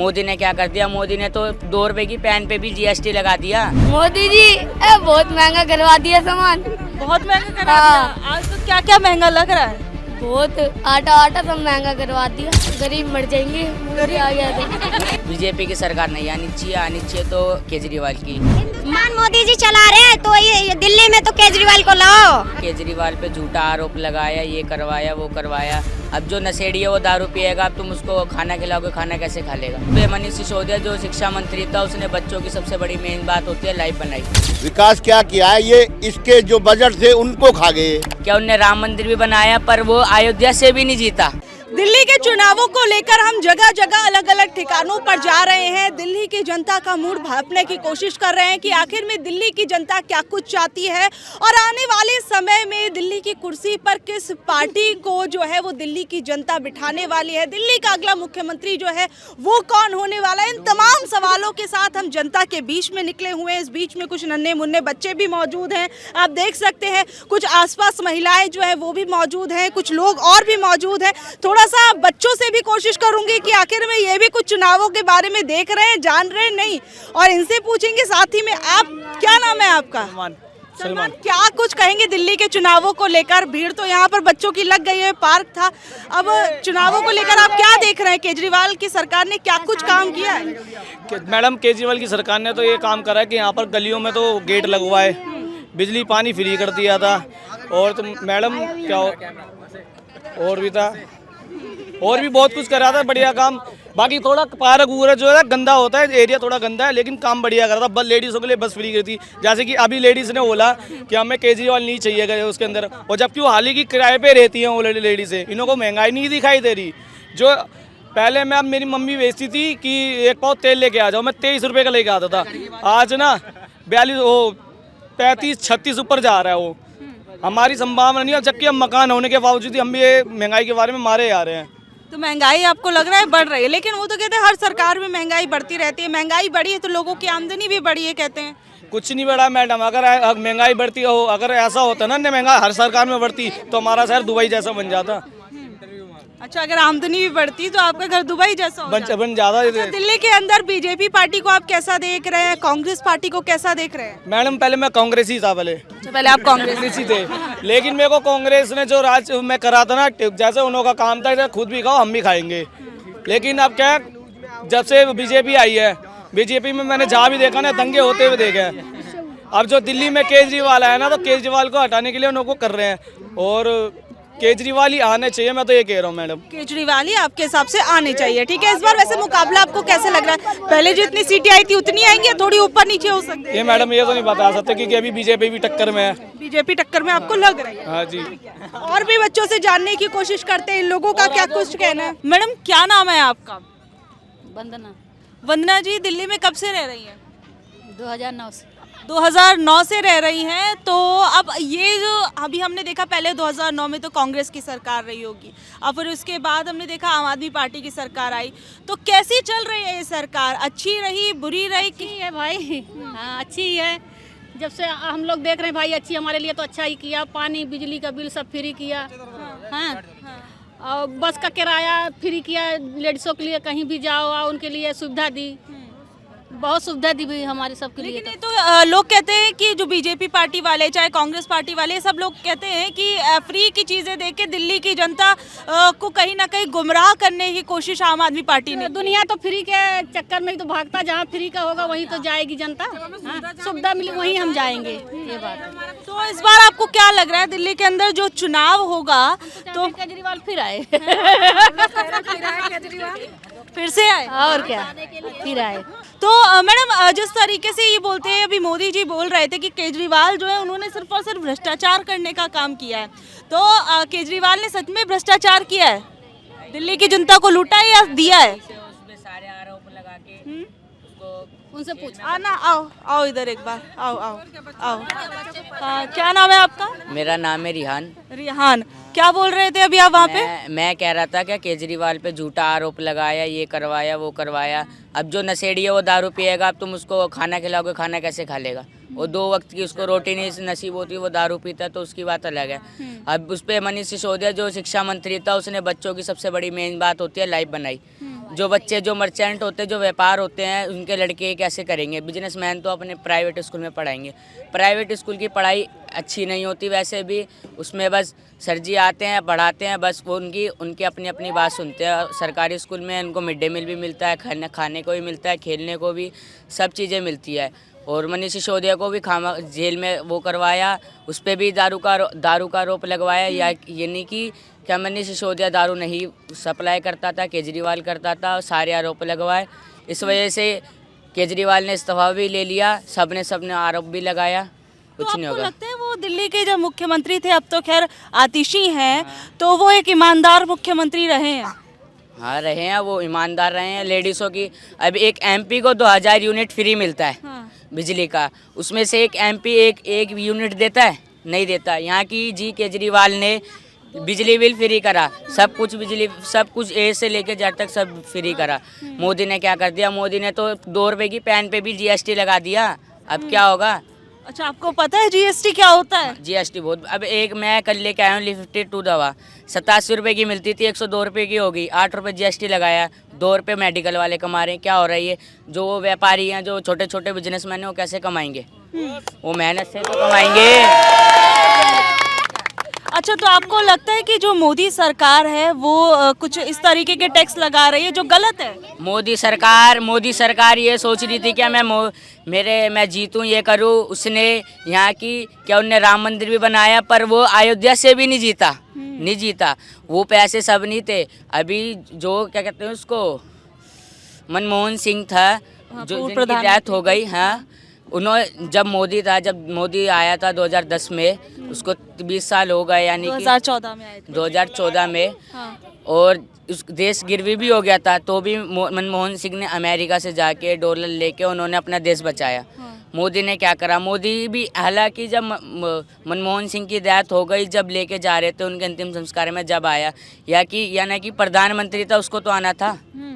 मोदी ने क्या कर दिया, मोदी ने तो 2 रुपए की पेन पे भी जीएसटी लगा दिया। मोदी जी बहुत महंगा करवा दिया सामान, बहुत महंगा करा दिया। आज तो क्या क्या महंगा लग रहा है? बहुत आटा सब महंगा करवा दिया, गरीब मर जाएंगे मोदी आ गया तो। बीजेपी की सरकार नहीं आनी चाहिए तो केजरीवाल की। मान मोदी जी चला रहे हैं तो ये दिल्ली में तो केजरीवाल को लाओ। केजरीवाल पे झूठा आरोप लगाया, ये करवाया वो करवाया। अब जो नशेड़ी है वो दारू पिएगा, अब तुम उसको खाना खिलाओगे, खाना कैसे खा लेगा। मनीष सिसोदिया जो शिक्षा मंत्री था, उसने बच्चों की सबसे बड़ी मेन बात होती है लाइफ बनाई। विकास क्या किया है, ये इसके जो बजट थे उनको खा गए। क्या उनने राम मंदिर भी बनाया, पर वो अयोध्या से भी नहीं जीता। दिल्ली के चुनावों को लेकर हम जगह जगह अलग अलग ठिकानों पर जा रहे हैं। दिल्ली की जनता का मूड भांपने की कोशिश कर रहे हैं कि आखिर में दिल्ली की जनता क्या कुछ चाहती है और आने वाले समय में दिल्ली की कुर्सी पर किस पार्टी को जो है वो दिल्ली की जनता बिठाने वाली है। दिल्ली का अगला मुख्यमंत्री जो है वो कौन होने वाला है। इन तमाम सवालों के साथ हम जनता के बीच में निकले हुए हैं। इस बीच में कुछ नन्हे मुन्ने बच्चे भी मौजूद हैं, आप देख सकते हैं। कुछ आसपास महिलाएं जो है वो भी मौजूद हैं, कुछ लोग और भी मौजूद हैं। थोड़ा सा बच्चों से भी कोशिश करूंगी कि आखिर में ये भी कुछ चुनावों के बारे में देख रहे हैं, जान रहे हैं नहीं, और इनसे पूछेंगे। साथ ही में आप, क्या नाम है आपका? सलमान। क्या कुछ कहेंगे दिल्ली के चुनावों को लेकर? भीड़ तो यहाँ पर बच्चों की लग गई है, पार्क था। अब चुनावों को लेकर आप क्या देख रहे हैं? केजरीवाल की सरकार ने क्या कुछ काम किया है? मैडम, केजरीवाल की सरकार ने तो ये काम करा है कि यहाँ पर गलियों में तो गेट लगवाए, बिजली पानी फ्री कर दिया था, और तो मैडम क्या और भी था, और भी बहुत कुछ करा था, बढ़िया काम। बाकी थोड़ा पार्क वगैरह जो है गंदा होता है, एरिया थोड़ा गंदा है, लेकिन काम बढ़िया करा था। बस लेडीज़ों के लिए बस फ्री करती, जैसे कि अभी लेडीज़ ने बोला कि हमें केजरीवाल नहीं चाहिए गए उसके अंदर, और जबकि वो हाल ही की किराए पे रहती हैं वो लेडीज़ें, इनको महंगाई नहीं दिखाई दे रही। जो पहले मैं, अब मेरी मम्मी बेचती थी कि 1 पाव तेल लेके आ जाओ, मैं 23 रुपये का लेके आता था, आज ना 35-36 ऊपर जा रहा है वो। हमारी संभावना नहीं है, जबकि हम मकान होने के बावजूद हम भी ये महंगाई के बारे में मारे जा रहे हैं। तो महंगाई आपको लग रहा है बढ़ रही है, लेकिन वो तो कहते हैं हर सरकार में महंगाई बढ़ती रहती है। महंगाई बढ़ी है तो लोगों की आमदनी भी बढ़ी है, कहते हैं। कुछ नहीं बढ़ा मैडम, अगर महंगाई बढ़ती हो, अगर ऐसा होता ना महंगाई हर सरकार में बढ़ती तो हमारा शहर दुबई जैसा बन जाता। अच्छा, अगर आमदनी भी बढ़ती तो आपका घर दुबई जैसा बन जाता। अच्छा, दिल्ली के अंदर बीजेपी पार्टी को आप कैसा देख रहे हैं, कांग्रेस पार्टी को कैसा देख रहे हैं? मैडम, पहले मैं कांग्रेस ही था, पहले आप कांग्रेस ही थे, लेकिन मेरे को कांग्रेस ने जो राज में करा था ना, जैसे उन्होंने काम था, खुद भी खाओ हम भी खाएंगे। लेकिन अब क्या, जब से बीजेपी आई है, बीजेपी में मैंने जहाँ भी देखा ना दंगे होते हुए देखे हैं। अब जो दिल्ली में केजरीवाल आया ना, तो केजरीवाल को हटाने के लिए उनको कर रहे हैं, और केजरीवाल ही आने चाहिए, मैं तो ये कह रहा हूँ मैडम। केजरीवाल ही आपके हिसाब से आने चाहिए, ठीक है। इस बार वैसे मुकाबला आपको कैसे लग रहा है? पहले जितनी सीटें आई थी उतनी आएंगी, थोड़ी ऊपर नीचे हो सकती है? ये मैडम ये तो नहीं बता सकते, क्योंकि अभी बीजेपी भी टक्कर में है। बीजेपी टक्कर में आपको लग रही है? हाँ जी। और भी बच्चों से जानने की कोशिश करते हैं, इन लोगों का क्या कुछ कहना है। मैडम, क्या नाम है आपका? वंदना। वंदना जी, दिल्ली में कब से रह रही है? 2009 से। 2009 से रह रही हैं। तो अब ये जो अभी हमने देखा, पहले 2009 में तो कांग्रेस की सरकार रही होगी, और फिर उसके बाद हमने देखा आम आदमी पार्टी की सरकार आई, तो कैसी चल रही है ये सरकार? अच्छी रही, बुरी रही? अच्छी है भाई, हाँ अच्छी है। जब से हम लोग देख रहे हैं भाई, अच्छी हमारे लिए तो अच्छा ही किया। पानी बिजली का बिल सब फ्री किया, हाँ। और बस का किराया फ्री किया, लेडीज़ों के लिए कहीं भी जाओ आओ उनके लिए सुविधा दी, बहुत सुविधा दी हुई हमारे सबके लिए। लेकिन तो लोग कहते हैं कि जो बीजेपी पार्टी वाले, चाहे कांग्रेस पार्टी वाले, सब लोग कहते हैं कि फ्री की चीज़ें देख के दिल्ली की जनता को कहीं ना कहीं गुमराह करने की कोशिश आम आदमी पार्टी ने। दुनिया तो फ्री के चक्कर में ही तो भागता, जहाँ फ्री का होगा वहीं तो जाएगी जनता, हाँ, सुविधा मिली वहीं हम जाएंगे, ये बात। तो इस बार आपको क्या लग रहा है, दिल्ली के अंदर जो चुनाव होगा तो केजरीवाल फिर आए फिर से आए, और क्या फिर आए। तो मैडम, जिस तरीके से ये बोलते हैं, अभी मोदी जी बोल रहे थे कि केजरीवाल जो है उन्होंने सिर्फ और सिर्फ भ्रष्टाचार करने का काम किया है, तो केजरीवाल ने सच में भ्रष्टाचार किया है? दिल्ली की जनता को लूटा है या दिया है? उसमें सारे आरोप लगा के उसको उनसे पूछ। आना, आओ इधर एक बार, आओ। क्या नाम है आपका? मेरा नाम है रिहान। रिहान, क्या बोल रहे थे अभी आप वहाँ पे? मैं कह रहा था कि केजरीवाल पे झूठा आरोप लगाया, ये करवाया वो करवाया। अब जो नशेड़ी है वो दारू पिएगा, अब तुम उसको खाना खिलाओगे, खाना कैसे खा लेगा। वो 2 वक्त की उसको रोटी नहीं नसीब होती, वो दारू पीता है, तो उसकी बात अलग है। अब उस पर मनीष सिसोदिया जो शिक्षा मंत्री था, उसने बच्चों की सबसे बड़ी मेन बात होती है लाइफ बनाई। जो बच्चे जो मर्चेंट होते हैं, जो व्यापार होते हैं, उनके लड़के कैसे करेंगे? बिजनेसमैन तो अपने प्राइवेट स्कूल में पढ़ाएंगे। प्राइवेट स्कूल की पढ़ाई अच्छी नहीं होती वैसे भी, उसमें बस सर जी आते हैं पढ़ाते हैं, बस वो उनकी अपनी अपनी बात सुनते हैं। सरकारी स्कूल में उनको मिड डे मील भी मिलता है, खाने को भी मिलता है, खेलने को भी, सब चीज़ें मिलती है। और मनीष सिसोदिया को भी जेल में वो करवाया, उस पर भी दारू का आरोप लगवाया, यानी कि क्या मनीष सिसोदिया दारू नहीं सप्लाई करता था, केजरीवाल करता था, सारे आरोप लगवाए। इस वजह से केजरीवाल ने इस्तीफा भी ले लिया, सबने आरोप भी लगाया, कुछ नहीं होगा। लगता है वो दिल्ली के जब मुख्यमंत्री थे, अब तो खैर आतिशी हैं, तो वो एक ईमानदार मुख्यमंत्री रहे हैं? हाँ रहे हैं, वो ईमानदार रहे हैं। लेडीज़ों की अब एक एमपी को 2000 यूनिट फ्री मिलता है बिजली का, उसमें से एक एमपी एक यूनिट देता है? नहीं देता। यहाँ की जी केजरीवाल ने बिजली बिल फ्री करा, सब कुछ ए से लेके जेड तक सब फ्री करा। मोदी ने क्या कर दिया? मोदी ने तो 2 रुपए की पेन पे भी जीएसटी लगा दिया। अब क्या होगा? अच्छा, आपको पता है जीएसटी क्या होता है? जीएसटी बहुत, अब एक मैं कल लेके आया हूँ Lifted दवा, 87 रुपये की मिलती थी, 102 रुपये की होगी, 8 रुपये जीएसटी लगाया, 2 रुपये मेडिकल वाले कमा रहे हैं। क्या हो रहा है ये? जो व्यापारी हैं, जो छोटे छोटे बिजनेसमैन हैं, वो कैसे कमाएंगे? वो मेहनत से तो कमाएंगे। अच्छा, तो आपको लगता है कि जो मोदी सरकार है वो कुछ इस तरीके के टैक्स लगा रही है जो गलत है? मोदी सरकार ये सोच रही थी क्या मैं जीतूं, ये करूं। उसने यहाँ की क्या उनने राम मंदिर भी बनाया, पर वो अयोध्या से भी नहीं जीता। वो पैसे सब नहीं थे। अभी जो क्या कहते हैं उसको, मनमोहन सिंह था, जो जिनकी डेथ हो गई, हाँ, उन्होंने जब मोदी आया था 2010 में, उसको 20 साल हो गए, यानी 2014 में आए थे। 2014 में, और उस देश गिरवी भी हो गया था, तो भी मनमोहन सिंह ने अमेरिका से जाके डॉलर लेके उन्होंने अपना देश बचाया। मोदी ने क्या करा? मोदी भी, हालांकि जब मनमोहन सिंह की डेथ हो गई, जब लेके जा रहे थे उनके अंतिम संस्कार में जब आया, यानी कि प्रधानमंत्री था, उसको तो आना था,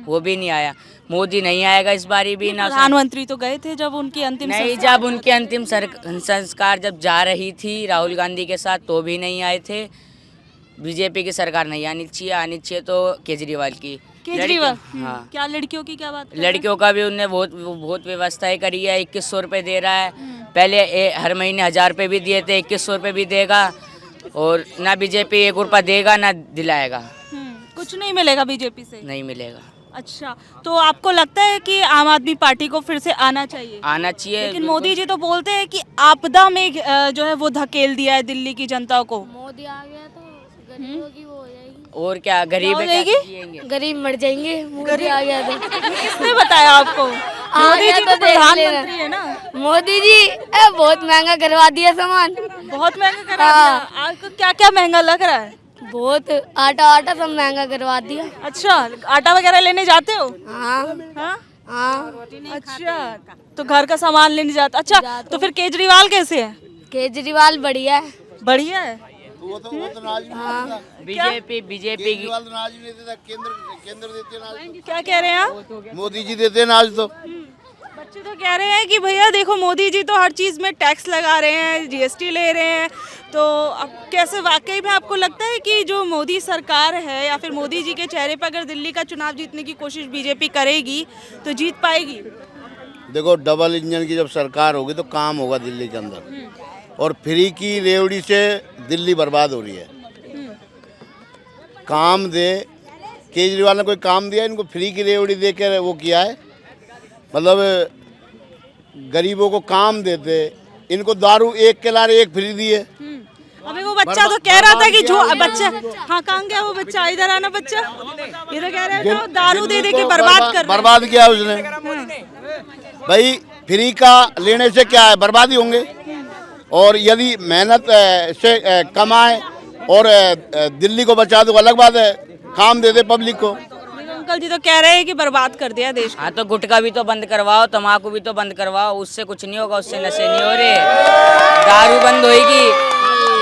वो भी नहीं आया। मोदी नहीं आएगा इस बारी भी ना। प्रधानमंत्री तो गए थे जब उनकी अंतिम जब उनके अंतिम संस्कार जब जा रही थी राहुल गांधी के साथ, तो भी नहीं आए थे। बीजेपी की सरकार नहीं आनी चाहिए तो केजरीवाल की। हाँ, क्या लड़कियों की क्या बात? लड़कियों का भी उनने बहुत व्यवस्थाएं करी है। 2100 रुपये दे रहा है, पहले हर महीने 1000 रुपये भी दिए थे, 2100 रुपये भी देगा। और ना बीजेपी 1 रुपया देगा ना दिलाएगा, कुछ नहीं मिलेगा बीजेपी से, नहीं मिलेगा। अच्छा, तो आपको लगता है कि आम आदमी पार्टी को फिर से आना चाहिए? लेकिन मोदी जी तो बोलते हैं कि आपदा में जो है वो धकेल दिया है दिल्ली की जनता को। मोदी आ गया तो गरीबों की वो हो जाएगी। और क्या, गरीब गरीब मर जाएंगे। मोदी आ गया तो किसने बताया आपको? मोदी जी तो प्रधानमंत्री है ना। मोदी जी बहुत महंगा करवा दिया सामान, बहुत महंगा करा दिया। आपको क्या क्या महंगा लग रहा है? बहुत आटा सब महंगा करवा दिया। अच्छा, आटा वगैरह लेने जाते हो? हाँ। अच्छा, तो घर का सामान लेने जाते। अच्छा, तो फिर केजरीवाल कैसे है? केजरीवाल बढ़िया है। बढ़िया है। बीजेपी की केंद्र देते हैं। क्या कह रहे हैं आप? मोदी जी देते हैं आज तो। बच्चे तो कह रहे हैं कि भैया देखो, मोदी जी तो हर चीज़ में टैक्स लगा रहे हैं, जीएसटी ले रहे हैं। तो अब कैसे, वाकई में आपको लगता है कि जो मोदी सरकार है या फिर मोदी जी के चेहरे पर अगर दिल्ली का चुनाव जीतने की कोशिश बीजेपी करेगी तो जीत पाएगी? देखो, डबल इंजन की जब सरकार होगी तो काम होगा दिल्ली के अंदर, और फ्री की रेवड़ी से दिल्ली बर्बाद हो रही है। काम दे, केजरीवाल ने कोई काम दिया इनको? फ्री की रेवड़ी देकर वो किया है? मतलब गरीबों को काम देते, इनको दारू एक के लारे एक फ्री दी है। अभी वो बच्चा तो कह रहा था कि जो बच्चा, हाँ, कहाँ गया वो बच्चा? इधर आना बच्चा। ये तो कह रहे थे दारू दे के बर्बाद किया उसने। भाई, फ्री का लेने से क्या है? बर्बादी होंगे। और यदि मेहनत से कमाए और दिल्ली को बचा दो, अलग बात है, काम दे दे पब्लिक को। अंकल जी तो कह रहे हैं कि बर्बाद कर दिया देश। हाँ, तो गुटखा भी तो बंद करवाओ, तम्बाकू भी तो बंद करवाओ, उससे कुछ नहीं होगा, उससे नशे नहीं हो रहे, दारू बंद होगी।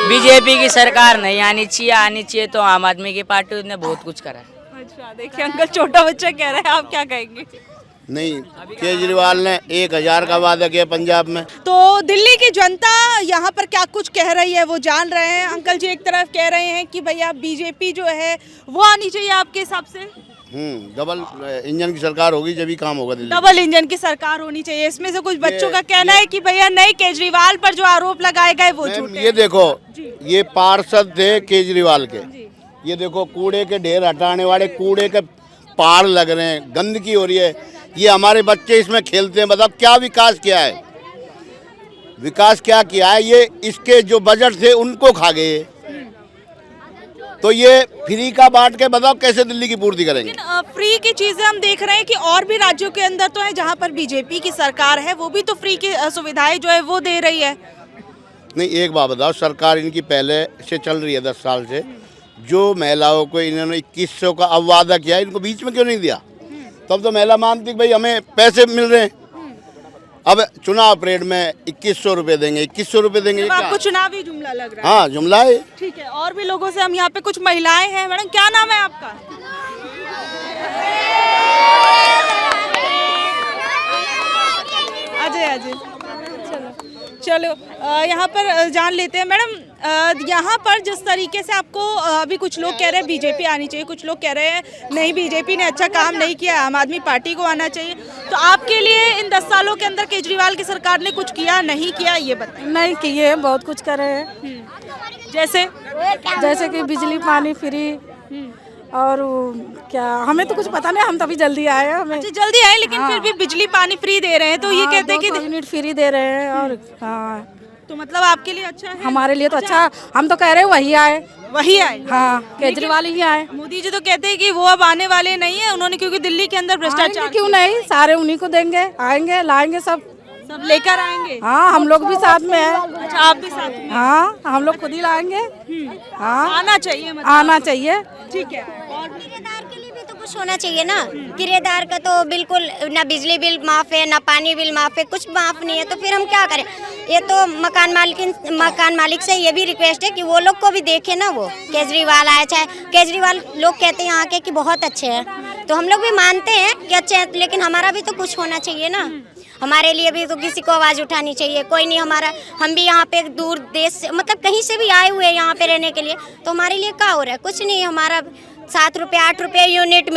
बीजेपी की सरकार नहीं आनी चाहिए तो आम आदमी की पार्टी ने बहुत कुछ करा है। अच्छा, देखिए अंकल, छोटा बच्चा कह रहा है, आप क्या कहेंगे? नहीं, केजरीवाल ने 1000 का वादा किया पंजाब में। तो दिल्ली की जनता यहाँ पर क्या कुछ कह रही है वो जान रहे हैं। अंकल जी एक तरफ कह रहे हैं कि भैया बीजेपी जो है वो आनी चाहिए आपके हिसाब से। डबल इंजन की सरकार होगी जब ही काम होगा दिल्ली। डबल इंजन की सरकार होनी चाहिए। इसमें से कुछ बच्चों का कहना है कि भैया नहीं, केजरीवाल पर जो आरोप लगाए गए वो मैम, झूठे ये देखो, ये पार्षद थे केजरीवाल के, ये देखो कूड़े के ढेर हटाने वाले, कूड़े के पहाड़ लग रहे हैं, गंदगी हो रही है, ये हमारे बच्चे इसमें खेलते हैं। बताओ क्या विकास किया है? विकास क्या किया है? ये इसके जो बजट थे उनको खा गए। तो ये फ्री का बांट के बताओ कैसे दिल्ली की पूर्ति करेंगे? लेकिन फ्री की चीजें हम देख रहे हैं कि और भी राज्यों के अंदर तो है जहां पर बीजेपी की सरकार है, वो भी तो फ्री की सुविधाएं जो है वो दे रही है। नहीं, एक बात बताओ, सरकार इनकी पहले से चल रही है 10 साल से, जो महिलाओं को इन्होंने 2100 का अब वादा किया, इनको बीच में क्यों नहीं दिया? तब तो महिला मानती कि भाई हमें पैसे मिल रहे हैं। अब चुनाव परेड में 2100 रुपये देंगे, 2100 रुपये देंगे। आपको चुनावी जुमला लग रहा है? हाँ, जुमला है। ठीक है, और भी लोगों से हम यहाँ पे कुछ महिलाएं हैं। मैडम क्या नाम है आपका? अजय। अजय, चलो यहाँ पर जान लेते हैं। मैडम यहाँ पर जिस तरीके से आपको अभी कुछ लोग कह रहे हैं बीजेपी आनी चाहिए, कुछ लोग कह रहे हैं नहीं बीजेपी ने अच्छा काम नहीं किया, आम आदमी पार्टी को आना चाहिए, तो आपके लिए इन 10 सालों के अंदर केजरीवाल की सरकार ने कुछ किया नहीं किया ये बताइए। नहीं किए, बहुत कुछ करे हैं। जैसे कि बिजली पानी फ्री, और क्या, हमें तो कुछ पता नहीं, हम तभी जल्दी आए हैं। हमें जल्दी आए, लेकिन फिर भी बिजली पानी फ्री दे रहे हैं, तो ये कहते हैं कि यूनिट फ्री दे रहे हैं। और हाँ, तो मतलब आपके लिए अच्छा है? हमारे लिए तो अच्छा, हम तो कह रहे हैं वही आए। हाँ, केजरीवाल ही आए। मोदी जी तो कहते हैं कि वो अब आने वाले नहीं है, उन्होंने क्योंकि दिल्ली के अंदर भ्रष्टाचार। क्यों नहीं, सारे उन्हीं को देंगे, आएंगे लाएंगे, सब लेकर आएंगे। हाँ, हम लोग भी साथ में हैं। अच्छा, आप भी साथ में? हाँ, हम लोग खुद ही लाएंगे। हाँ, आना चाहिए, मतलब आना चाहिए। ठीक है। किराएदार के लिए भी तो कुछ होना चाहिए ना। किराएदार का तो बिल्कुल ना बिजली बिल माफ है, ना पानी बिल माफ है, कुछ माफ नहीं है, तो फिर हम क्या करें? ये तो मकान मालिक से ये भी रिक्वेस्ट है कि वो लोग को भी देखे ना। वो केजरीवाल आया, चाहे केजरीवाल लोग कहते हैं यहाँ के कि बहुत अच्छे हैं, तो हम लोग भी मानते हैं कि अच्छे हैं, लेकिन हमारा भी तो कुछ होना चाहिए ना। हमारे लिए भी तो किसी को आवाज़ उठानी चाहिए। कोई नहीं, हम भी यहाँ पे दूर देश से, मतलब कहीं से भी आए हुए हैं यहाँ पे रहने के लिए, तो हमारे लिए क्या हो रहा है? कुछ नहीं। हमारा 7 रुपये 8 रुपये यूनिट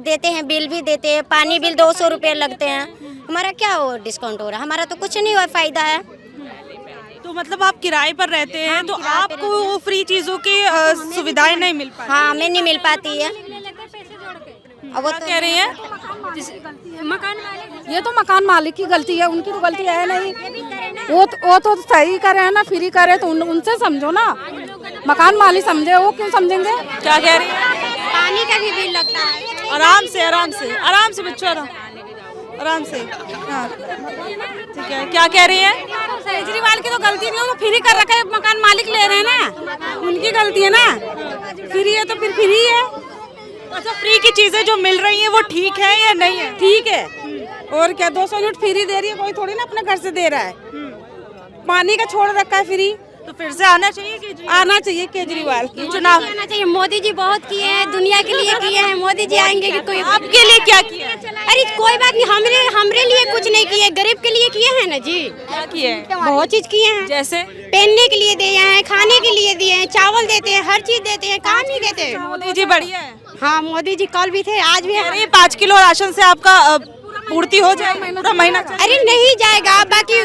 देते हैं, बिल भी देते हैं, पानी बिल 200 रुपये लगते हैं। हमारा क्या हो डिस्काउंट हो रहा है? हमारा तो कुछ नहीं हुआ, फायदा है। तो मतलब आप किराए पर रहते हैं, तो आपको वो फ्री चीजों की सुविधाएं नहीं मिल पाती? हाँ, हमें नहीं मिल पाती है। अब वो कह रही है ये तो मकान मालिक की गलती है, उनकी तो गलती है नहीं। वो तो सही करे है ना, फ्री करे, तो उनसे समझो ना। मकान मालिक समझे, वो क्यों समझेंगे? क्या कह रही है? पानी का भी बिल लगता है। आराम से बच्चों, आराम से। हाँ, ठीक है। क्या कह रही है? केजरीवाल की तो गलती नहीं, वो तो फ्री कर रखा है, मकान मालिक ले रहे हैं ना, उनकी गलती है ना। फ्री है तो फिर फ्री है। अच्छा, फ्री की चीजें जो मिल रही हैं वो ठीक है या नहीं है? ठीक है, और क्या, 200 यूनिट फ्री दे रही है, कोई थोड़ी ना अपने घर से दे रहा है। पानी का छोड़ रखा है फ्री, तो फिर से आना चाहिए केजरीवाल। चुनाव आना चाहिए। मोदी जी बहुत किए हैं, दुनिया के लिए किए हैं। मोदी जी आएंगे कि कोई आपके लिए क्या किया? अरे कोई बात नहीं, हमरे लिए कुछ नहीं किए, गरीब के लिए किए हैं ना जी। क्या किए? बहुत चीज किए हैं। जैसे पहनने के लिए दिए हैं, खाने के लिए दिए हैं, चावल देते हैं, हर चीज देते हैं। काम नहीं देते। मोदी जी बढ़िया है। हाँ, मोदी जी कल भी थे, आज भी है। अरे 5 किलो राशन से आपका पूर्ति हो जाए पूरा महीना? अरे नहीं जाएगा, बाकी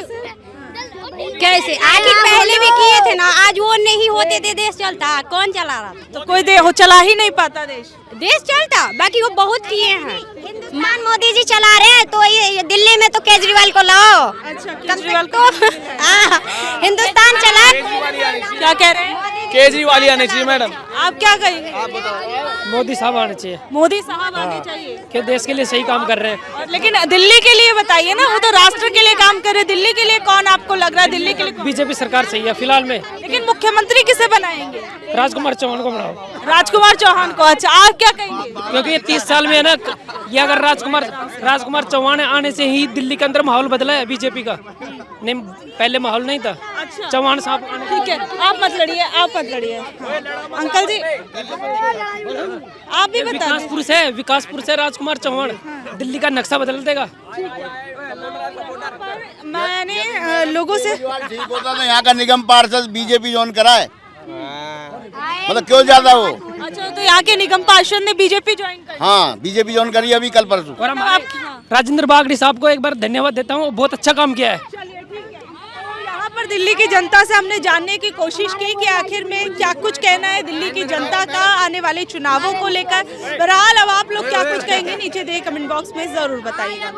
कैसे? आखिर पहले भी किए थे ना, आज वो नहीं होते थे, देश चलता। कौन चला रहा था? तो कोई चला ही नहीं पाता देश चलता, बाकी वो बहुत किए हैं। हिंदुस्तान मोदी जी चला रहे हैं, तो ये दिल्ली में तो केजरीवाल को लाओ। अच्छा, केजरीवाल को हिंदुस्तान चला। क्या कह रहे हैं? केजरीवाल ही आने चाहिए। मैडम आप क्या कहेंगे? मोदी साहब आने चाहिए, मोदी साहब आने चाहिए, कि देश के लिए सही काम कर रहे हैं। और लेकिन दिल्ली के लिए बताइए ना, वो तो राष्ट्र के लिए काम कर रहे हैं। दिल्ली के लिए कौन आपको लग रहा है? दिल्ली के लिए बीजेपी सरकार सही है फिलहाल में। लेकिन मुख्यमंत्री किसे बनाएंगे? राजकुमार चौहान को बनाओ। राजकुमार चौहान को। अच्छा, आप क्या कहेंगे? क्योंकि ये 30 साल में है ना, ये अगर राजकुमार चौहान आने से ही दिल्ली के अंदर माहौल बदला है बीजेपी का। नहीं, पहले माहौल नहीं था। अच्छा, चौहान साहब। ठीक है, आप मत लड़िए। अंकल जी आप भी बता दें। विकासपुर से राजकुमार चौहान दिल्ली का नक्शा बदल देगा। मैंने लोगों से ठीक होता था, यहाँ का निगम पार्षद बीजेपी जोन करा है, मतलब क्यों ज्यादा वो अच्छा, तो यहाँ के निगम पार्षद ने बीजेपी ज्वाइन कर हाँ बीजेपी ज्वाइन करी अभी कल परसों। और हमारे राजेंद्र बागड़ी साहब को एक बार धन्यवाद देता हूँ, बहुत अच्छा काम किया है। तो यहाँ पर दिल्ली की जनता से हमने जानने की कोशिश की कि आखिर में क्या कुछ कहना है दिल्ली की जनता का आने वाले चुनावों को लेकर। बहरहाल अब आप लोग क्या कुछ कहेंगे नीचे दिए कमेंट बॉक्स में जरूर बताइएगा।